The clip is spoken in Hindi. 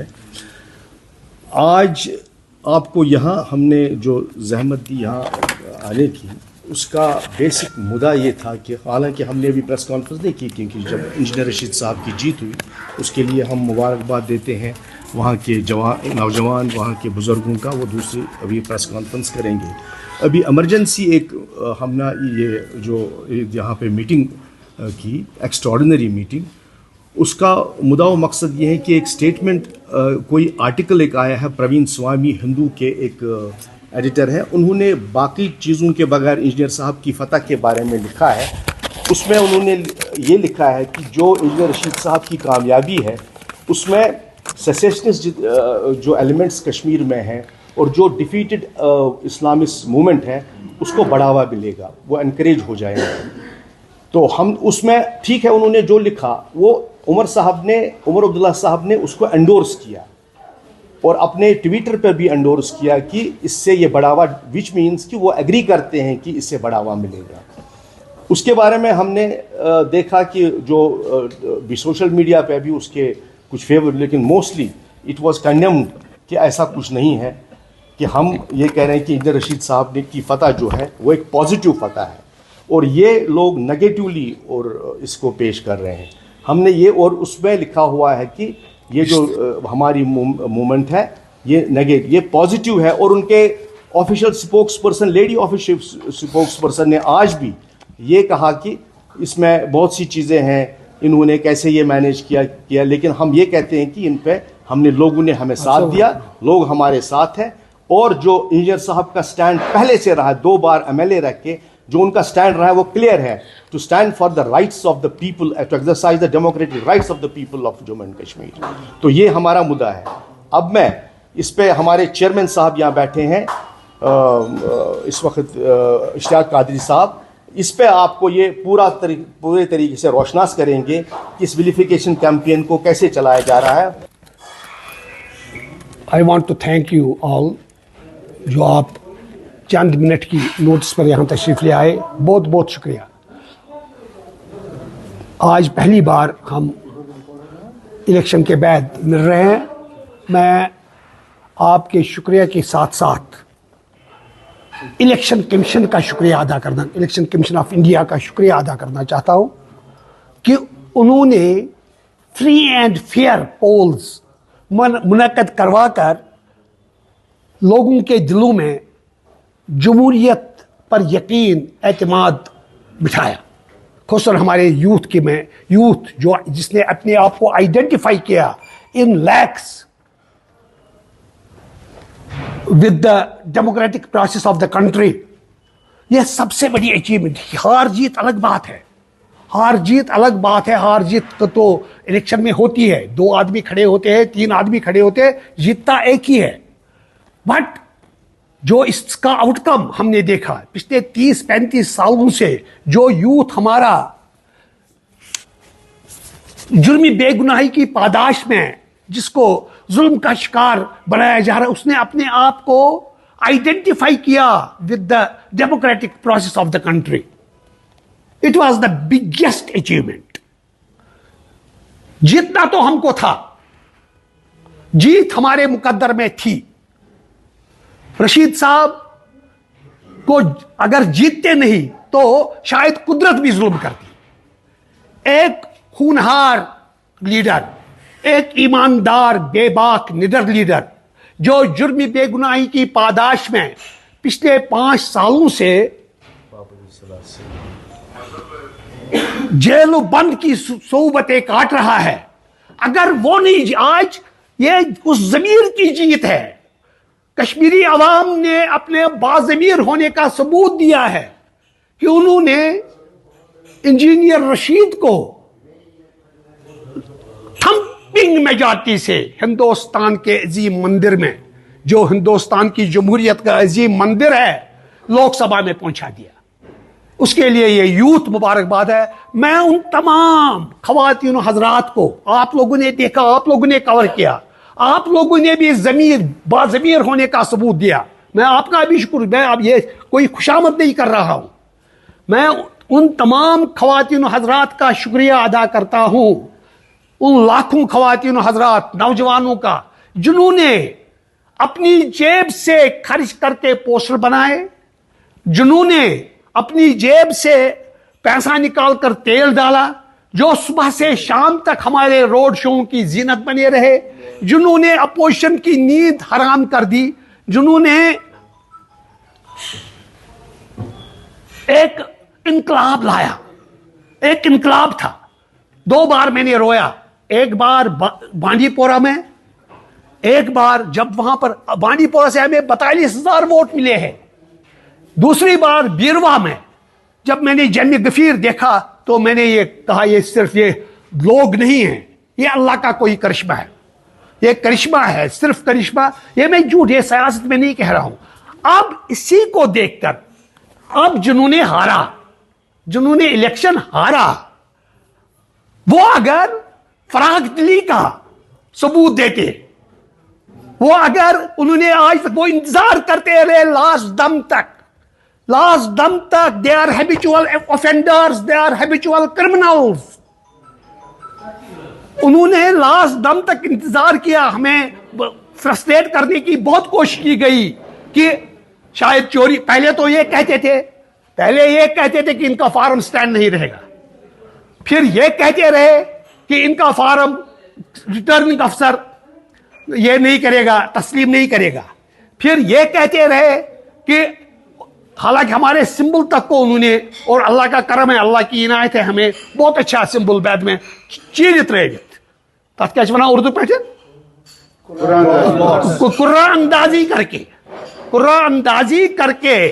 में। आज आपको यहाँ हमने जो जहमत दी यहाँ आने की, उसका बेसिक मुद्दा ये था कि हालांकि हमने अभी प्रेस कॉन्फ्रेंस नहीं की, क्योंकि जब इंजीनियर रशीद साहब की जीत हुई उसके लिए हम मुबारकबाद देते हैं वहाँ के नौजवान, वहाँ के बुज़ुर्गों का, वो दूसरी अभी प्रेस कॉन्फ्रेंस करेंगे। अभी इमरजेंसी एक हमने ये जो यहाँ पे मीटिंग की, एक्स्ट्राऑर्डिनरी मीटिंग, उसका मुद्दा व मकसद ये है कि एक स्टेटमेंट, कोई आर्टिकल एक आया है, प्रवीण स्वामी हिंदू के एक एडिटर हैं, उन्होंने बाकी चीज़ों के बगैर इंजीनियर साहब की फतह के बारे में लिखा है। उसमें उन्होंने ये लिखा है कि जो इंजीनियर रशीद साहब की कामयाबी है उसमें सेसेशनिस्ट जो एलिमेंट्स कश्मीर में हैं और जो डिफीटेड इस्लामिस्ट मूवमेंट है उसको बढ़ावा मिलेगा, वो इनकरेज हो जाएगा। तो हम उसमें, ठीक है, उन्होंने जो लिखा वो उमर अब्दुल्ला साहब ने उसको एंडोर्स किया और अपने ट्विटर पर भी एंडोर्स किया कि इससे ये बढ़ावा, विच मीन्स कि वो एग्री करते हैं कि इससे बढ़ावा मिलेगा। उसके बारे में हमने देखा कि जो भी सोशल मीडिया पे भी उसके कुछ फेवर, लेकिन मोस्टली इट वाज कंडेम्ड कि ऐसा कुछ नहीं है, कि हम ये कह रहे हैं कि इंजीनियर रशीद साहब ने की फतह जो है वो एक पॉजिटिव फतह है और ये लोग नेगेटिवली और इसको पेश कर रहे हैं। हमने ये, और उसमें लिखा हुआ है कि ये जो हमारी मूवमेंट है ये पॉजिटिव है। और उनके official spokes person, lady official spokes person ने आज भी ये कहा कि इसमें बहुत सी चीज़ें हैं, इन्होंने कैसे ये मैनेज किया, लेकिन हम ये कहते हैं कि इन पे लोगों ने हमें साथ दिया, लोग हमारे साथ हैं। और जो इंजीनियर साहब का स्टैंड पहले से रहा, 2 बार MLA रख के जो उनका स्टैंड रहा है वो क्लियर है, to stand for the rights of the people, to exercise the democratic rights of the people of Jammu and Kashmir. तो ये हमारा मुद्दा है। अब मैं इस पे, हमारे चेयरमैन साहब यहाँ बैठे हैं इस वक्त, इश्तियाक कादरी साहब, इस पे आपको ये पूरे तरीके से रोशनास करेंगे कि इस विलिफिकेशन कैंपेन को कैसे चलाया जा रहा है। I want to thank you all, जो आप चंद मिनट की नोटिस पर यहाँ तशरीफ़ ले आए, बहुत बहुत शुक्रिया। आज पहली बार हम इलेक्शन के बाद मिल रहे हैं। मैं आपके शुक्रिया के साथ साथ इलेक्शन कमीशन का शुक्रिया अदा करना, इलेक्शन कमीशन ऑफ इंडिया का शुक्रिया अदा करना चाहता हूँ कि उन्होंने फ्री एंड फेयर पोल्स मुनक्कद करवा कर लोगों के दिलों में जमहूरियत पर यकीन, एतमाद बिठाया। खुसूसन हमारे यूथ जो जिसने अपने आप को आइडेंटिफाई किया इन लैक्स with the democratic process of the country. यह सबसे बड़ी अचीवमेंट है। हार जीत अलग बात है, हार जीत तो इलेक्शन में होती है, 2 आदमी खड़े होते हैं, 3 आदमी खड़े होते हैं, जीतता एक ही है। बट जो इसका आउटकम हमने देखा पिछले 30-35 सालों से, जो यूथ हमारा जुर्मी बेगुनाही की पादाश में, जिसको जुल्म का शिकार बनाया जा रहा है, उसने अपने आप को आइडेंटिफाई किया with the democratic process of the country. It was the biggest achievement. जीतना तो हमको था, जीत हमारे मुकद्दर में थी। रशीद साहब को अगर जीतते नहीं तो शायद कुदरत भी जुल्म करती। एक खूनहार लीडर, एक ईमानदार बेबाक निडर लीडर, जो जुर्मी बेगुनाही की पादाश में पिछले 5 सालों से जेल बंद की सोबतें काट रहा है, अगर वो नहीं, आज ये उस ज़मीर की जीत है। कश्मीरी अवाम ने अपने बाज़मीर होने का सबूत दिया है कि उन्होंने इंजीनियर रशीद को थंपिंग मेजॉरिटी से हिंदुस्तान के अजीम मंदिर में, जो हिंदुस्तान की जमहूरियत का अजीम मंदिर है, लोकसभा में पहुंचा दिया। उसके लिए ये यूथ मुबारकबाद है। मैं उन तमाम खवातीन हजरात को, आप लोगों ने देखा, आप लोगों ने कवर किया, आप लोगों ने भी बाज़मीर होने का सबूत दिया, मैं आपका भी शुक्र, मैं अब ये कोई खुशामद नहीं कर रहा हूं, मैं उन तमाम खवातीन हजरात का शुक्रिया अदा करता हूं, उन लाखों खवातीन हजरात, नौजवानों का जिन्होंने अपनी जेब से खर्च करके पोस्टर बनाए, जिन्होंने अपनी जेब से पैसा निकालकर तेल डाला, जो सुबह से शाम तक हमारे रोड शो की जीनत बने रहे, जिन्होंने अपोजिशन की नींद हराम कर दी, जिन्होंने एक इनकलाब लाया। एक इनकलाब था। 2 बार मैंने रोया, एक बार बांडीपोरा में, एक बार जब वहां पर बांडीपोरा से हमें 42,000 वोट मिले हैं, दूसरी बार बीरवा में जब मैंने जन्म गफीर देखा तो मैंने ये कहा ये सिर्फ ये लोग नहीं है, ये अल्लाह का कोई करिश्मा है, ये करिश्मा है, सिर्फ करिश्मा। ये मैं झूठ, ये सियासत में नहीं कह रहा हूं। अब इसी को देखकर अब जिन्होंने हारा, जिन्होंने इलेक्शन हारा, वो अगर फराग दिली का सबूत देते, वो अगर उन्होंने आज तक वो इंतजार करते रहे लास्ट दम तक, they are habitual offenders, they are habitual criminals. उन्होंने लास्ट दम तक इंतजार किया। हमें फ्रस्ट्रेट करने की बहुत कोशिश की गई कि शायद चोरी, पहले ये कहते थे कि इनका फार्म स्टैंड नहीं रहेगा, फिर ये कहते रहे कि इनका फार्म रिटर्निंग अफसर ये नहीं करेगा, तस्लीम नहीं करेगा, फिर ये कहते रहे कि हालांकि हमारे सिंबल तक को उन्होंने, और अल्लाह का करम है, अल्लाह की इनायत है, हमें बहुत अच्छा सिंबल बाद में चीर तथ क्या वना उर्दू पे कुर्रा अंदाजी करके